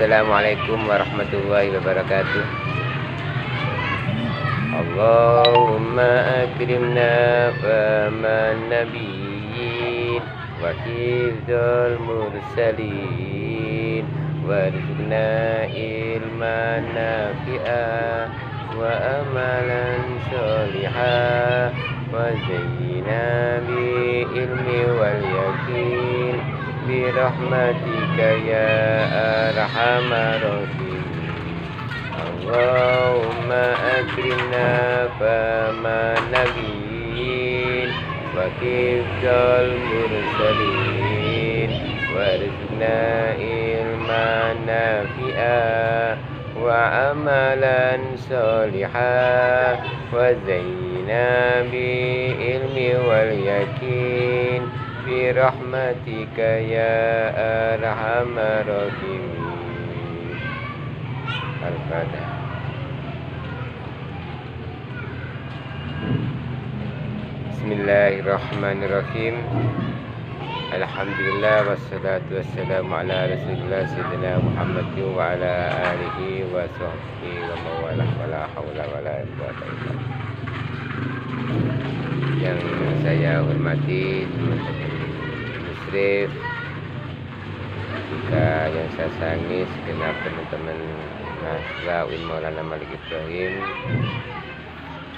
Assalamualaikum warahmatullahi wabarakatuh. Allahumma akrimna faman nabiyyin wa hifdzal mursalin warzuqna ilman nafi'a wa amalan sholiha wa zayyina bi ilmi wal yakin bi rahmatika ya arhamar rahimin. Allahumma akrimna faman nabiyyin wa hifdzal mursalin warzuqna ilman nafi'a wa amalan sholiha wa zayyina bi ilmi wal yakin bi rahmatika ya arhamar rahimin. Al-Fatihah. Bismillahirrahmanirrahim. Alhamdulillah wassalatu wassalamu ala Rasulillah sayyidina Muhammad wa ala alihi wa sahbihi wa mawalah wala haula wala quwwata illa billah. Yang saya hormati teman-teman musyrif, juga yang saya sayangi segenap teman-teman mahasiswa UIN Maulana Malik Ibrahim.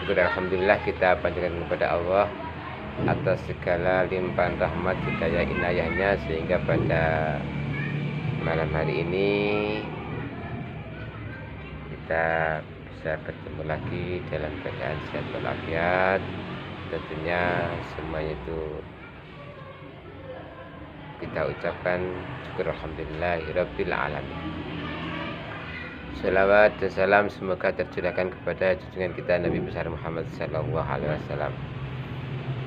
Syukur alhamdulillah kita panjatkan kepada Allah atas segala limpahan rahmat hidayah inayahnya, sehingga pada malam hari ini kita bisa bertemu lagi dalam keadaan sehat walafiat. Tentunya semuanya itu kita ucapkan syukur alhamdulillahirabbil alamin. Salawat dan salam semoga tercurahkan kepada junjungan kita Nabi besar Muhammad sallallahu alaihi wasallam,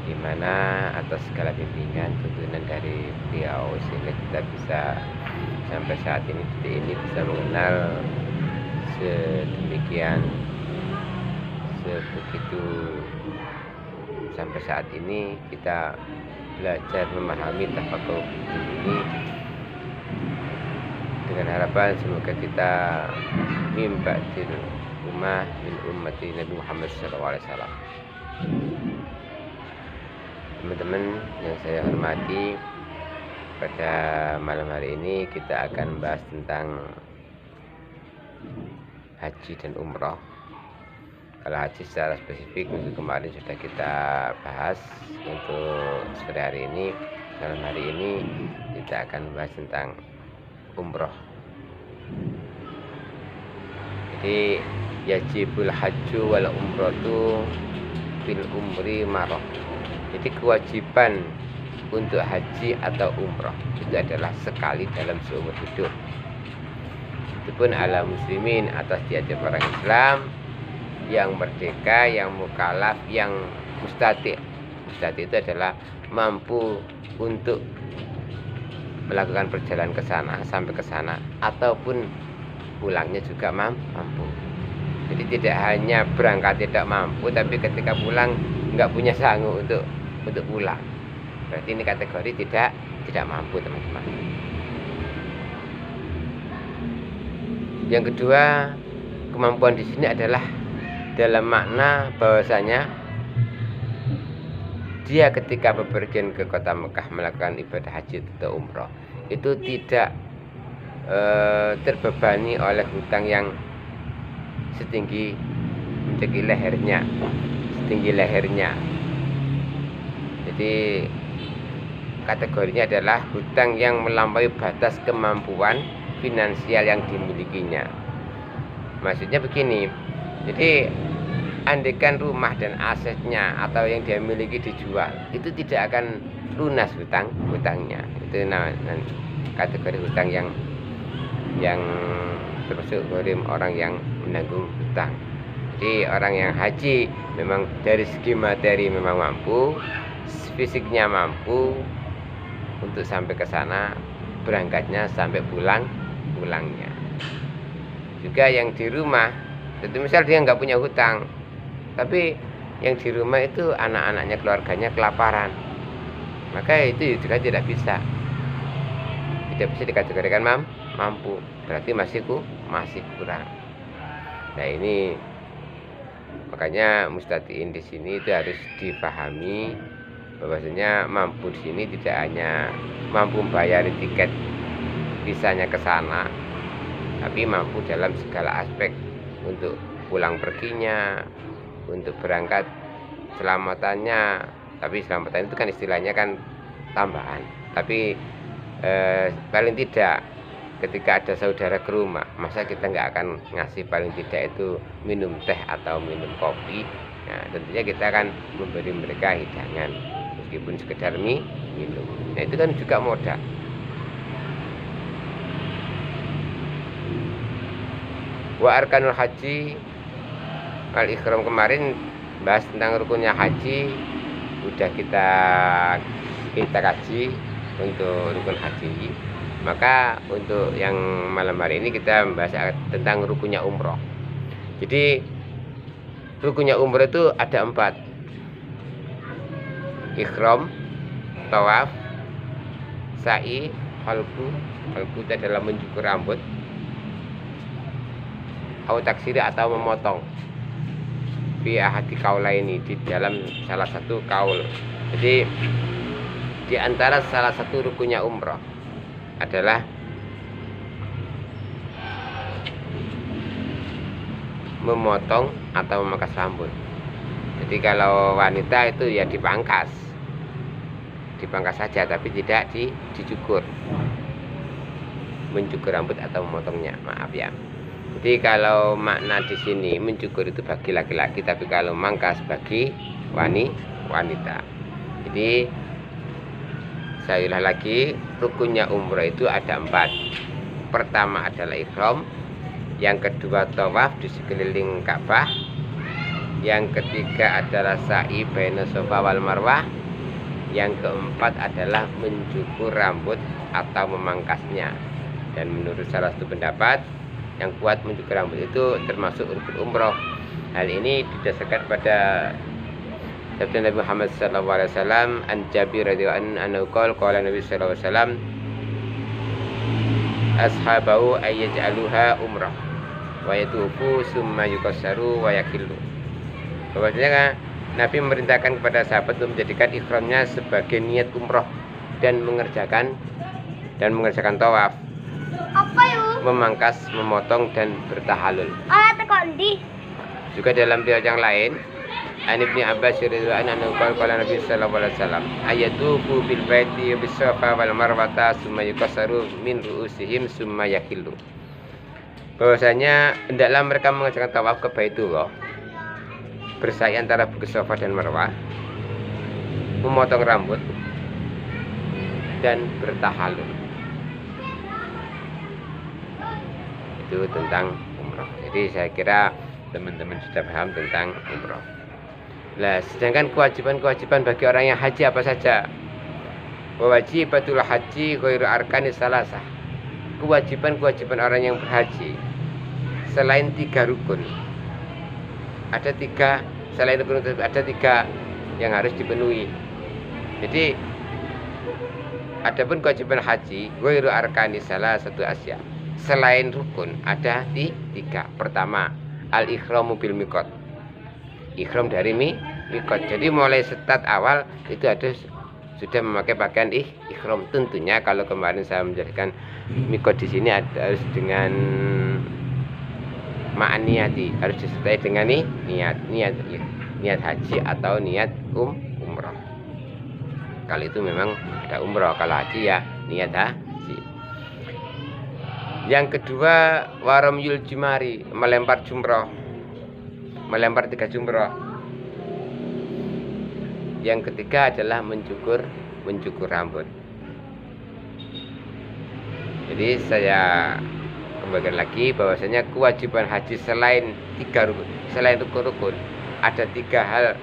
di mana atas segala bimbingan tuntunan dari beliau sehingga kita bisa sampai saat ini bisa mengenal sedemikian sebegitu. Sampai saat ini kita belajar memahami tafaqquh ini dengan harapan semoga kita mimba di ummah min ummati Nabi Muhammad SAW. Teman-teman yang saya hormati, pada malam hari ini kita akan bahas tentang haji dan umroh. Kalau haji secara spesifik minggu kemarin sudah kita bahas. Untuk sore hari ini, malam hari ini kita akan bahas tentang umroh. Jadi yajibul hajju wal umrotu fil umri marah. Jadi kewajiban untuk haji atau umroh itu adalah sekali dalam seumur hidup. Itu pun ala muslimin, atas diajak orang Islam yang merdeka, yang mukallaf, yang mustati'. Mustati' itu adalah mampu untuk melakukan perjalanan ke sana, sampai ke sana, ataupun pulangnya juga mampu. Jadi tidak hanya berangkat tidak mampu, tapi ketika pulang nggak punya sanggup untuk pulang. Berarti ini kategori tidak mampu, teman-teman. Yang kedua, kemampuan di sini adalah dalam makna bahwasanya dia ketika bepergian ke kota Mekah melakukan ibadah haji atau umroh itu tidak terbebani oleh hutang yang setinggi lehernya. Jadi kategorinya adalah hutang yang melampaui batas kemampuan finansial yang dimilikinya. Maksudnya begini, jadi andaikan rumah dan asetnya atau yang dia miliki dijual, itu tidak akan lunas hutangnya. Itu kategori hutang yang termasuk gharim, orang yang menanggung hutang. Jadi orang yang haji memang dari segi materi memang mampu, fisiknya mampu untuk sampai ke sana, berangkatnya sampai pulangnya. Juga yang di rumah, jadi misal dia nggak punya hutang, tapi yang di rumah itu anak-anaknya, keluarganya kelaparan, maka itu juga tidak bisa dikategorikan mampu, berarti masih kurang. Nah ini makanya mustadiin di sini itu harus dipahami bahwasanya mampu di sini tidak hanya mampu membayar tiket visanya ke sana, tapi mampu dalam segala aspek, untuk pulang perginya, untuk berangkat selamatannya. Tapi selamatan itu kan istilahnya kan tambahan, tapi paling tidak ketika ada saudara ke rumah, masa kita nggak akan ngasih paling tidak itu minum teh atau minum kopi. Nah tentunya kita akan memberi mereka hidangan meskipun sekedar minum. Nah itu kan juga modal. Wa arkanul haji al ikhram, kemarin bahas tentang rukunnya haji, udah kita kaji untuk rukun haji. Maka untuk yang malam hari ini kita membahas tentang rukunnya umroh. Jadi rukunnya umroh itu ada 4: ikhram, tawaf, sa'i, halqu. Halqu itu adalah mencukur rambut, au taksiri atau memotong, fi ahadi kaulaini, di dalam salah satu kaul. Jadi di antara salah satu rukunnya umroh adalah memotong atau memangkas rambut. Jadi kalau wanita itu ya dipangkas saja, tapi tidak dicukur, mencukur rambut atau memotongnya, maaf ya. Jadi kalau makna di sini mencukur itu bagi laki-laki, tapi kalau mangkas bagi wanita. Jadi saya ulang lagi, rukunnya umroh itu ada 4. Pertama adalah ikhram, yang kedua tawaf di sekeliling Ka'bah, yang ketiga adalah sa'i baina Safa wal Marwah, yang keempat adalah mencukur rambut atau memangkasnya. Dan menurut salah satu pendapat yang kuat, mencukur rambut itu termasuk rukun umroh. Hal ini didasarkan pada sabda Nabi Muhammad SAW, an Jabir radhiyallahu anhu qala Nabi SAW ashabahu ayyaj'aluha umrah wa yatufu summa yukassaru wa yakillu. Bahwasanya Nabi memerintahkan kepada sahabat untuk menjadikan ikhramnya sebagai niat umroh dan mengerjakan tawaf, memangkas, memotong dan bertahalul. Juga dalam riwayat yang lain, an Ibnu Abbas radhiyallahu anhu qala Nabi sallallahu alaihi wasallam ayatufu bil baiti bis Safa wal Marwata summa yukassaru min ru'usihim summa yakillu. Bahwasanya hendaklah mereka mengerjakan tawaf ke Baitullah, bersa'i antara Bukit Safa dan Marwah, memotong rambut dan bertahalul. Itu tentang umroh. Jadi saya kira teman-teman sudah paham tentang umroh. Nah, sedangkan kewajiban-kewajiban bagi orang yang haji apa saja? Wajibatul haji ghairu arkanis salasah. Kewajiban-kewajiban orang yang berhaji selain 3 rukun. Ada 3, selain rukun ada 3 yang harus dipenuhi. Jadi adapun kewajiban haji ghairu arkanis salasatu asya, selain rukun ada 3. Pertama, al-ikhramu bil miqat. Ikhram dari miqat. Jadi mulai start awal itu sudah memakai pakaian ikhram. Tentunya kalau kemarin saya menjelaskan miqat di sini harus dengan ma'niyati, harus disertai dengan niat haji atau niat umroh. Kalau itu memang ada umroh, kalau haji ya niat haji. Yang kedua, waramyul jumari, melempar jumroh, melempar 3 jumroh. Yang ketiga adalah mencukur rambut. Jadi saya kembali lagi bahwasanya kewajiban haji selain rukun-rukun ada 3 hal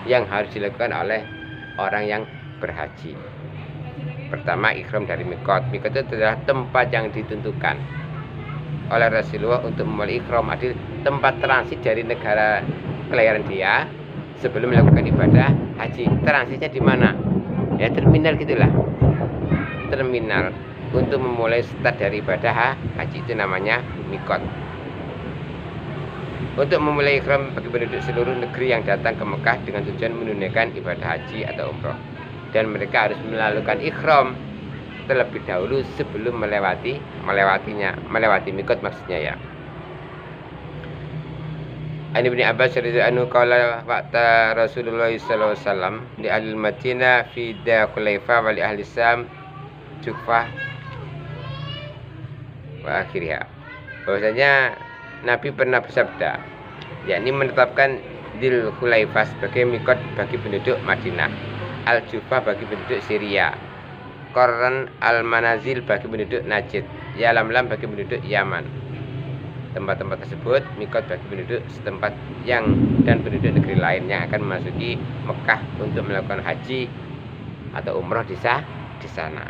yang harus dilakukan oleh orang yang berhaji. Pertama, ikhram dari miqat. Miqat itu adalah tempat yang ditentukan oleh Rasulullah untuk memulai ikhram, adalah tempat transit dari negara kelahiran dia sebelum melakukan ibadah haji. Transitnya di mana? Ya terminal gitulah. Terminal untuk memulai start dari ibadah haji itu namanya mikot. Untuk memulai ihram bagi penduduk seluruh negeri yang datang ke Mekah dengan tujuan menunaikan ibadah haji atau umroh, dan mereka harus melakukan ihram terlebih dahulu sebelum melewati mikot maksudnya ya. An Ibnu Abbas radhiyallahu anhu qala waqta Rasulullah sallallahu alaihi wasallam di al-Madinah fi Dzulhulaifa wa li ahli Syam Jufah wa akhirnya, bahwasanya Nabi pernah bersabda, yakni menetapkan Dzulhulaifah sebagai mikot bagi penduduk Madinah, Al-Jufah bagi penduduk Syria, Qarn al-Manazil bagi penduduk Najd, Yalamlam bagi penduduk Yaman. Tempat-tempat tersebut mikot bagi penduduk setempat dan penduduk negeri lain yang akan memasuki Mekah untuk melakukan haji atau umroh di sana.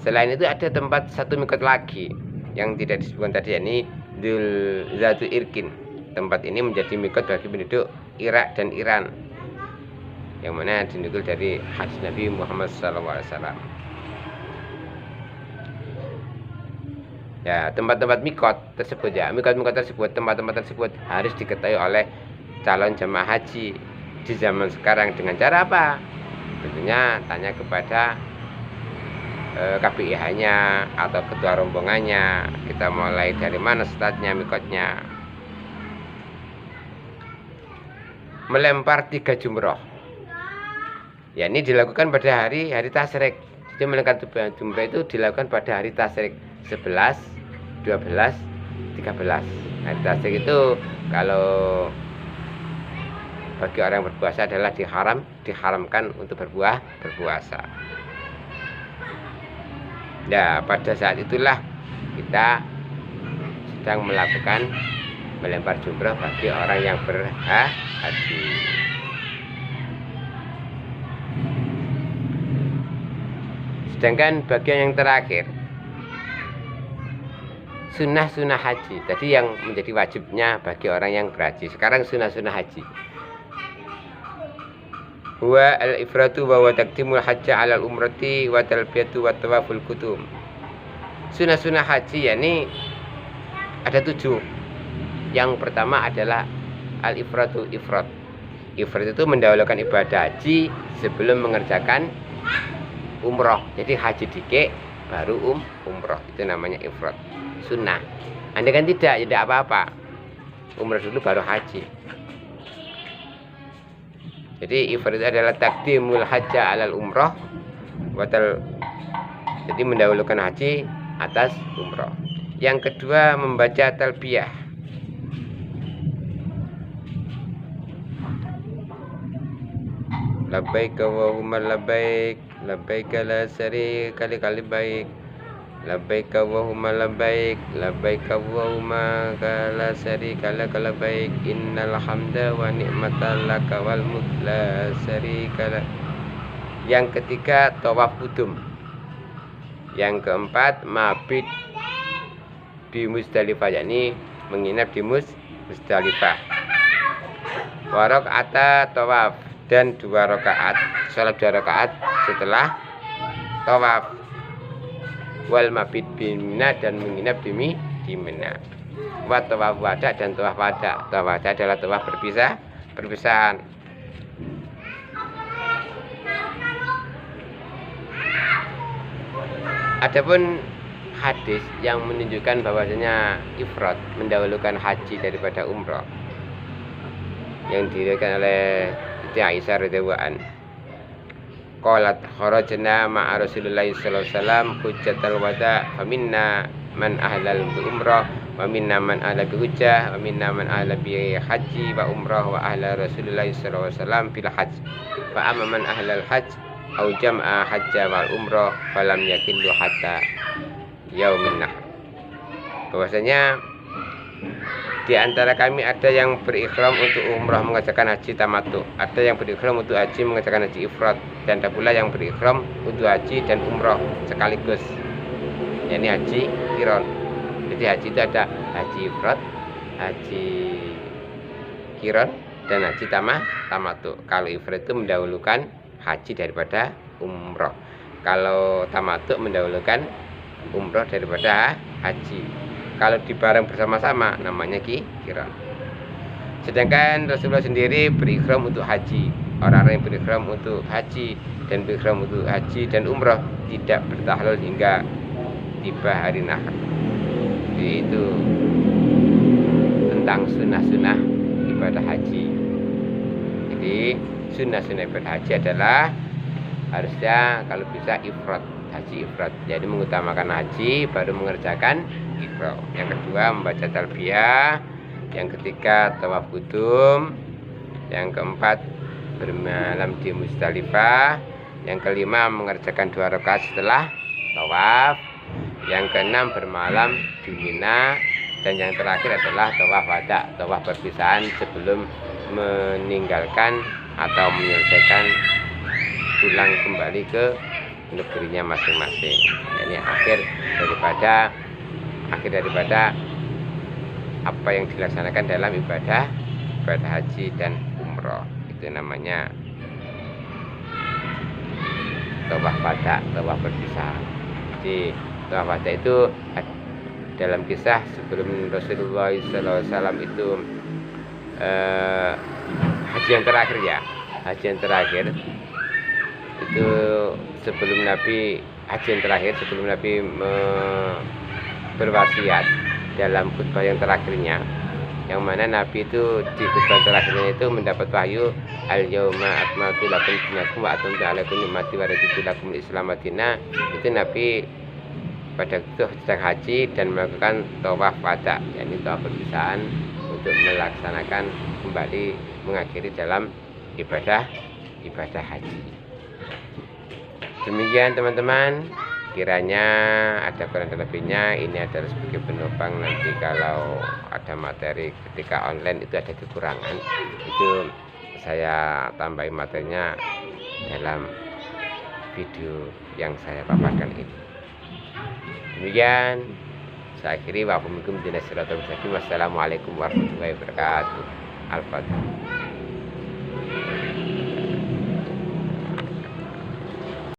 Selain itu ada tempat satu mikot lagi yang tidak disebutkan tadi, yakni Zatu Irkin. Tempat ini menjadi mikot bagi penduduk Irak dan Iran, yang mana dinukil dari hadis Nabi Muhammad SAW. Ya, tempat-tempat mikot tersebut tempat-tempat tersebut harus diketahui oleh calon jemaah haji di zaman sekarang dengan cara apa? Tentunya tanya kepada KPIH-nya atau ketua rombongannya, kita mulai dari mana startnya mikotnya. Melempar 3 jumroh, ya ini dilakukan pada hari tasyrik. Jadi melempar jumroh itu dilakukan pada hari tasyrik 11, 12, 13. Hari tasyrik itu kalau bagi orang berpuasa adalah diharamkan untuk berpuasa. Nah, pada saat itulah kita sedang melakukan melempar jumroh bagi orang yang berhaji. Sedangkan bagian yang terakhir, sunnah haji, tadi yang menjadi wajibnya bagi orang yang berhaji. Sekarang sunnah haji. Wa al-ifratu wa taqdimul hajja 'alal umrati wa talbiyatu wa tawaful qudum. Sunnah haji yakni ada 7. Yang pertama adalah al-ifratu, ifrat. Ifrat itu mendahulukan ibadah haji sebelum mengerjakan umroh. Jadi haji dikit baru umroh, itu namanya ifrat. Sunnah. Anda kan tidak apa-apa, umroh dulu baru haji. Jadi ifrat itu adalah taqdimul hajja 'alal umroh jadi mendahulukan haji atas umroh. Yang kedua membaca talbiyah. Labbaik Allahumma labbaik, labbaik la syarika lak labbaik, labbaik Allahumma labbaik, labbaik Allahumma la syarika lak labbaik, innal hamda wa ni'mata lak wal mulk la syarika lak. Yang ketiga tawaf qudum. Yang keempat mabit di Musdalifah, yakni menginap di Musdalifah. Wa rakaat tawaf, dan 2 rakaat, salat 2 rakaat setelah tawaf. Wal mabit bi Mina, dan menginap di Mina. Wa tawaf wada, dan tawaf wada. Tawaf wada adalah tawaf perpisahan. Adapun hadis yang menunjukkan bahwasanya ifrat mendahulukan haji daripada umroh, yang diriwayatkan oleh Siti Aisyah radhiyallahu anha. Qalat kharajna ma'a Rasulillah sallallahu alaihi wasallam hujjatal wada, faminna man ahlal bi umrah wa minna man ahla bi hujjah wa minna man ahla bi haji wa umrah wa ahla Rasulillah sallallahu alaihi wasallam bil hajj. Fa amma man ahlal hajj au jam'a hajja wal umrah falam yakillu hatta yaumin nahr. Bahwasanya di antara kami ada yang berikhram untuk umrah mengerjakan haji tamattu, ada yang berikhram untuk haji mengerjakan haji ifrat, dan ada pula yang berikhram untuk haji dan umrah sekaligus, yakni haji qiran. Jadi haji itu ada haji ifrat, haji qiran, dan haji tamattu. Kalau ifrat itu mendahulukan haji daripada umrah. Kalau tamattu mendahulukan umroh daripada haji. Kalau dibareng bersama-sama namanya qiran. Sedangkan Rasulullah sendiri berikhram untuk haji. Orang-orang yang berikhram untuk haji dan berikhram untuk haji dan umroh tidak bertahlul hingga tiba hari nahar. Itu tentang sunnah-sunnah ibadah haji. Jadi sunnah-sunnah ibadah haji adalah harusnya kalau bisa ifrad, haji ifrad. Jadi mengutamakan haji baru mengerjakan ifrad. Yang kedua membaca talbiyah, yang ketiga tawaf qudum, yang keempat bermalam di Muzdalifah, yang kelima mengerjakan 2 rakaat setelah tawaf, yang keenam bermalam di Mina, dan yang terakhir adalah tawaf wada, tawaf perpisahan sebelum meninggalkan atau menyelesaikan pulang kembali ke negerinya masing-masing. Ini akhir daripada apa yang dilaksanakan dalam ibadah haji dan umroh. Itu namanya tawaf wada, tawaf perpisahan. Jadi tawaf wada itu dalam kisah sebelum Rasulullah SAW itu haji yang terakhir ya, haji yang terakhir itu sebelum Nabi berwasiat dalam khutbah yang terakhirnya, yang mana Nabi itu di khutbah terakhirnya itu mendapat wahyu al-yauma akmaltu lakum dinakum wa atamtu alaikum ni'mati wa raditu lakum al-islam madina. Itu Nabi pada itu sedang haji dan melakukan tawaf wada, yakni tawaf perpisahan untuk melaksanakan kembali mengakhiri dalam ibadah haji. Demikian teman-teman, kiranya ada kurang lebihnya ini adalah sebagai penopang nanti kalau ada materi ketika online itu ada kekurangan, itu saya tambahin materinya dalam video yang saya paparkan ini. Demikian saya akhiri. Wassalamualaikum warahmatullahi wabarakatuh. Al-Fatihah.